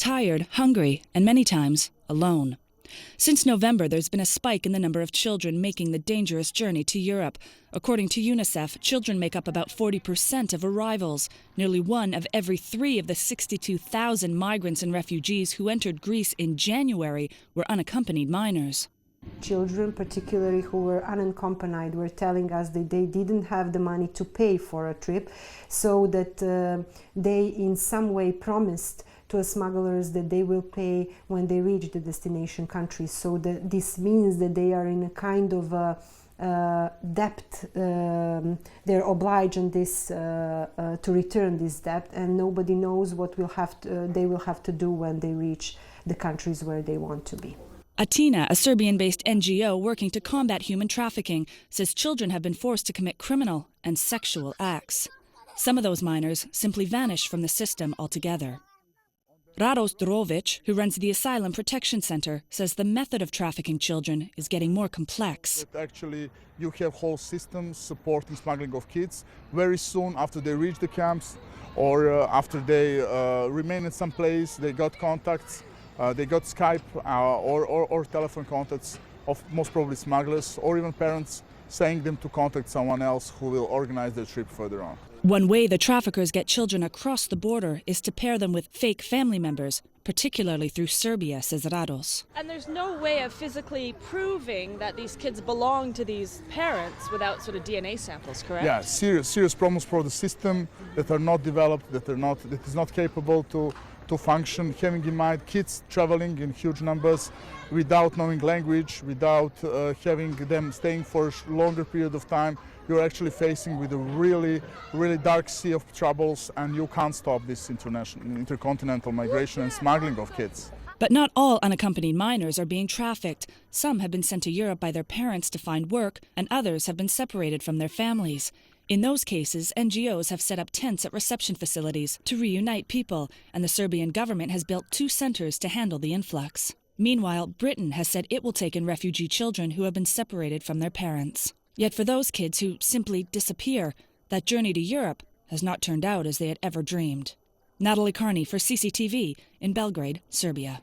tired, hungry, and many times alone. Since November, there's been a spike in the number of children making the dangerous journey to Europe. According to UNICEF, children make up about 40% of arrivals. Nearly 1 of every 3 of the 62,000 migrants and refugees who entered Greece in January were unaccompanied minors. Children, particularly who were unaccompanied, were telling us that they didn't have the money to pay for a trip, so that they in some way promised to smugglers that they will pay when they reach the destination country. So this means that they are in a kind of debt. They're obliged on this to return this debt, and nobody knows what they will have to do when they reach the countries where they want to be. Atina, a Serbian-based NGO working to combat human trafficking, says children have been forced to commit criminal and sexual acts. Some of those minors simply vanish from the system altogether. Rados Drovic, who runs the Asylum Protection Center, says the method of trafficking children is getting more complex. Actually, you have whole systems supporting smuggling of kids. Very soon after they reach the camps or after they remain in some place, they got contacts. They got Skype or telephone contacts of most probably smugglers or even parents saying them to contact someone else who will organize their trip further on. One way the traffickers get children across the border is to pair them with fake family members, particularly through Serbia, says Rados. And there's no way of physically proving that these kids belong to these parents without sort of DNA samples, correct? Yeah, serious problems for the system that are not developed, that is not capable to function, having in mind kids traveling in huge numbers without knowing language, without having them staying for a longer period of time. You're actually facing with a really dark sea of troubles, and you can't stop this intercontinental migration and smuggling of kids. But not all unaccompanied minors are being trafficked. Some have been sent to Europe by their parents to find work, and others have been separated from their families. In those cases, NGOs have set up tents at reception facilities to reunite people, and the Serbian government has built 2 centers to handle the influx. Meanwhile, Britain has said it will take in refugee children who have been separated from their parents. Yet for those kids who simply disappear, that journey to Europe has not turned out as they had ever dreamed. Natalie Carney for CCTV in Belgrade, Serbia.